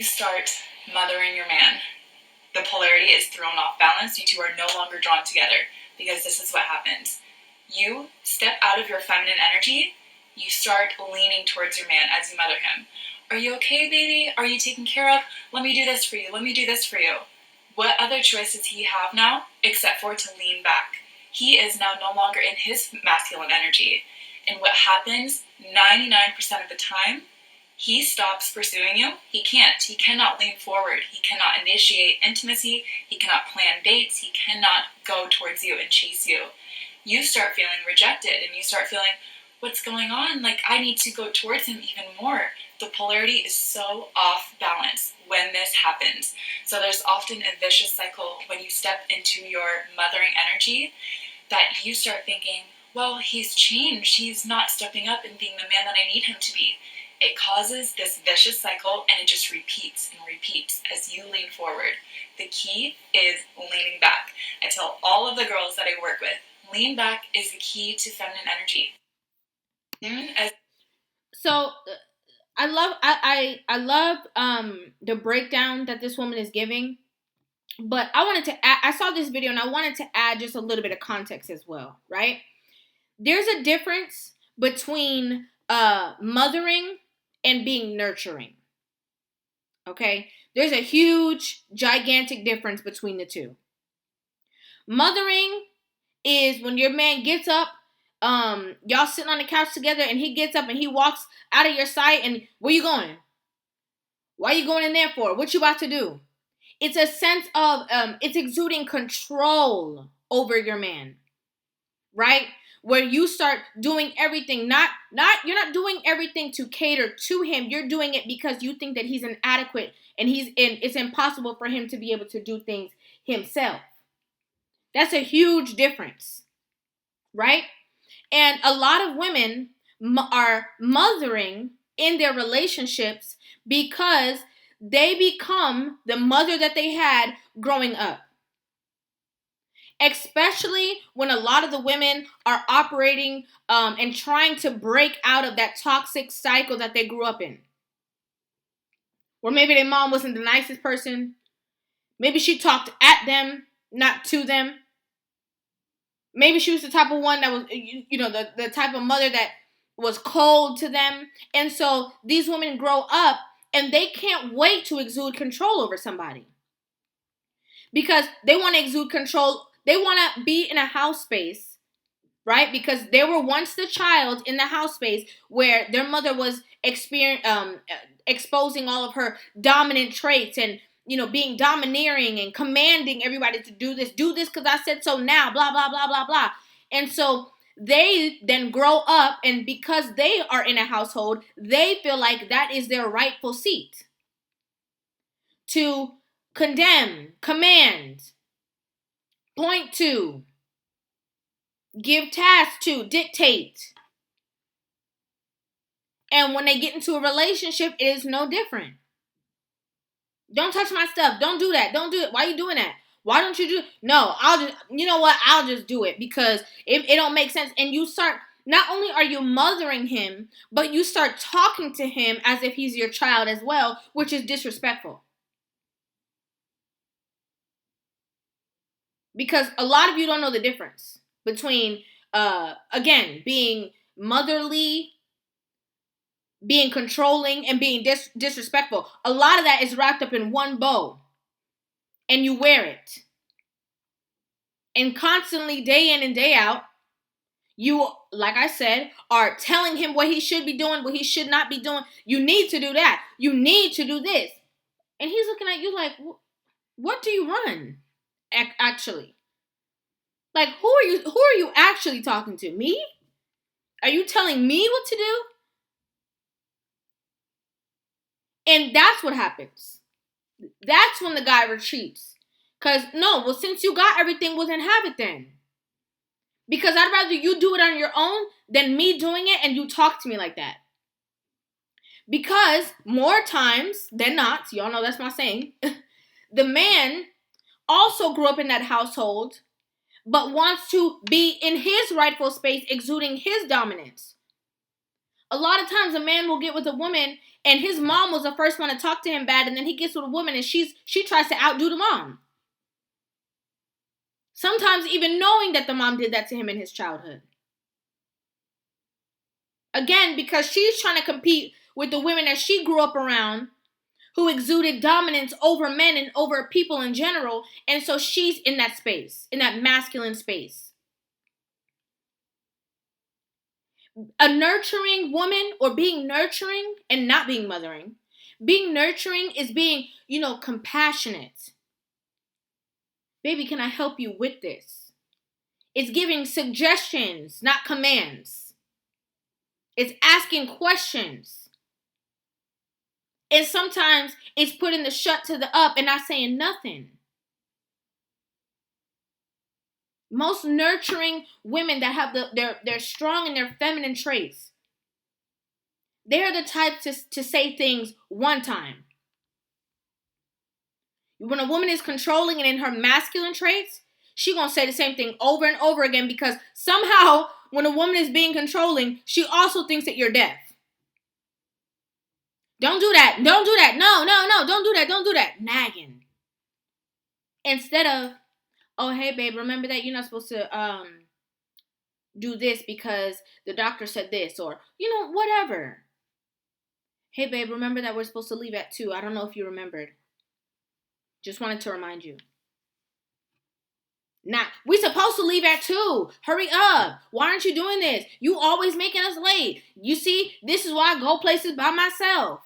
start mothering your man. The polarity is thrown off balance. You two are no longer drawn together because this is what happens. You step out of your feminine energy. You start leaning towards your man as you mother him. Are you okay, baby? Are you taken care of? Let me do this for you. Let me do this for you. What other choice does he have now except for to lean back? He is now no longer in his masculine energy. And what happens 99% of the time, he stops pursuing you. He can't. He cannot lean forward. He cannot initiate intimacy. He cannot plan dates. He cannot go towards you and chase you. You start feeling rejected and you start feeling, what's going on? Like, I need to go towards him even more. The polarity is so off balance when this happens. So there's often a vicious cycle when you step into your mothering energy that you start thinking, well, he's changed. He's not stepping up and being the man that I need him to be. It causes this vicious cycle and it just repeats and repeats as you lean forward. The key is leaning back. I tell all of the girls that I work with, lean back is the key to feminine energy. So I love the breakdown that this woman is giving, but I wanted to add, I saw this video and I wanted to add just a little bit of context as well, right? There's a difference between mothering and being nurturing. Okay? There's a huge, gigantic difference between the two. Mothering is when your man gets up, y'all sitting on the couch together and he gets up and he walks out of your sight and where you going? Why are you going in there for? What you about to do? It's a sense of, it's exuding control over your man, right? Where you start doing everything, you're not doing everything to cater to him. You're doing it because you think that he's inadequate and it's impossible for him to be able to do things himself. That's a huge difference, right? And a lot of women are mothering in their relationships because they become the mother that they had growing up. Especially when a lot of the women are operating and trying to break out of that toxic cycle that they grew up in. Where maybe their mom wasn't the nicest person. Maybe she talked at them, not to them. Maybe she was the type of one that was, the type of mother that was cold to them. And so these women grow up and they can't wait to exude control over somebody. Because they want to exude control. They want to be in a house space, right? Because they were once the child in the house space where their mother was exposing all of her dominant traits and, being domineering and commanding everybody to do this because I said so now, blah, blah, blah, blah, blah. And so they then grow up, and because they are in a household, they feel like that is their rightful seat to condemn, command, point to, give tasks to, dictate. And when they get into a relationship, it is no different. Don't touch my stuff. Don't do that. Don't do it. Why are you doing that? Why don't you do it? No, I'll just do it because it don't make sense. And you start, not only are you mothering him, but you start talking to him as if he's your child as well, which is disrespectful. Because a lot of you don't know the difference between, again, being motherly, being controlling, and being disrespectful. A lot of that is wrapped up in one bow. And you wear it. And constantly, day in and day out, you, like I said, are telling him what he should be doing, what he should not be doing. You need to do that. You need to do this. And he's looking at you like, what do you run? Actually. Like, who are you actually talking to? Me? Are you telling me what to do? And that's what happens. That's when the guy retreats. Because, since you got everything, well, then have it then. Because I'd rather you do it on your own than me doing it and you talk to me like that. Because more times than not, y'all know that's my saying, the man also grew up in that household, but wants to be in his rightful space, exuding his dominance. A lot of times a man will get with a woman and his mom was the first one to talk to him bad, and then he gets with a woman and she tries to outdo the mom. Sometimes even knowing that the mom did that to him in his childhood. Again, because she's trying to compete with the women that she grew up around who exuded dominance over men and over people in general. And so she's in that space, in that masculine space. A nurturing woman, or being nurturing and not being mothering, being nurturing is being, compassionate. Baby, can I help you with this? It's giving suggestions, not commands. It's asking questions. And sometimes it's putting the shut to the up and not saying nothing. Most nurturing women that have they're strong in their feminine traits, they're the type to say things one time. When a woman is controlling and in her masculine traits, she gonna say the same thing over and over again, because somehow when a woman is being controlling, she also thinks that you're deaf. Don't do that. Don't do that. No, don't do that. Don't do that. Nagging. Instead of, oh, hey, babe, remember that you're not supposed to do this because the doctor said this, or, whatever. Hey, babe, remember that we're supposed to leave at 2. I don't know if you remembered. Just wanted to remind you. Nah, we supposed to leave at 2. Hurry up. Why aren't you doing this? You always making us late. You see, this is why I go places by myself.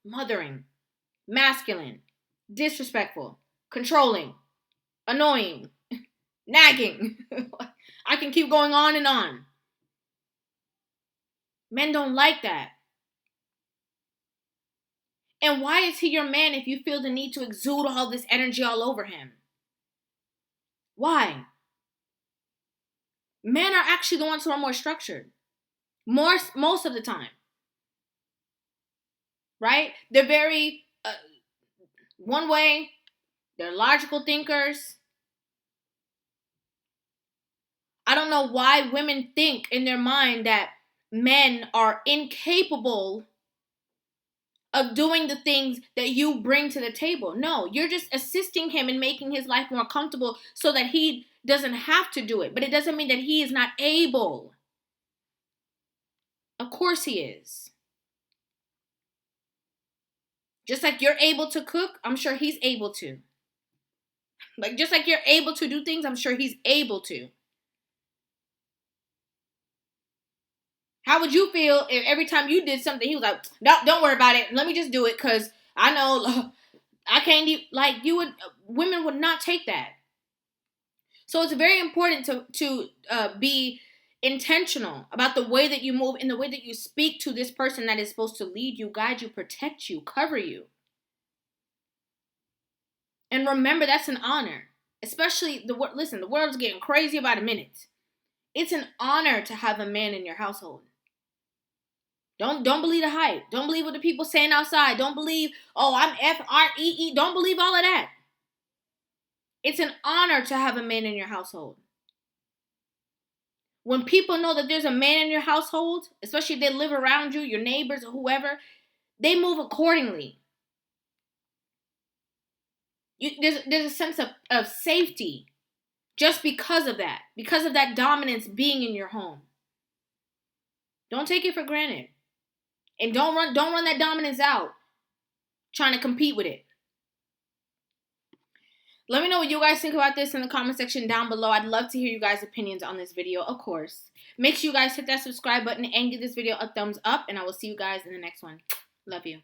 Mothering. Masculine. Disrespectful. Controlling. Annoying. Nagging. I can keep going on and on. Men don't like that. And why is he your man if you feel the need to exude all this energy all over him? Why? Men are actually the ones who are more structured. Most of the time. Right? They're very one way. They're logical thinkers. I don't know why women think in their mind that men are incapable of doing the things that you bring to the table. No, you're just assisting him in making his life more comfortable so that he doesn't have to do it. But it doesn't mean that he is not able. Of course he is. Just like you're able to cook, I'm sure he's able to. Like, just like you're able to do things, I'm sure he's able to. How would you feel if every time you did something, he was like, no, don't worry about it. Let me just do it because I know I can't women would not take that. So it's very important to be intentional about the way that you move and the way that you speak to this person that is supposed to lead you, guide you, protect you, cover you. And remember, that's an honor. Especially, the world's getting crazy about a minute. It's an honor to have a man in your household. Don't believe the hype. Don't believe what the people saying outside. Don't believe, oh, I'm FREE. Don't believe all of that. It's an honor to have a man in your household. When people know that there's a man in your household, especially if they live around you, your neighbors or whoever, they move accordingly. There's a sense of safety just because of that dominance being in your home. Don't take it for granted. And don't run that dominance out trying to compete with it. Let me know what you guys think about this in the comment section down below. I'd love to hear you guys' opinions on this video, of course. Make sure you guys hit that subscribe button and give this video a thumbs up, and I will see you guys in the next one. Love you.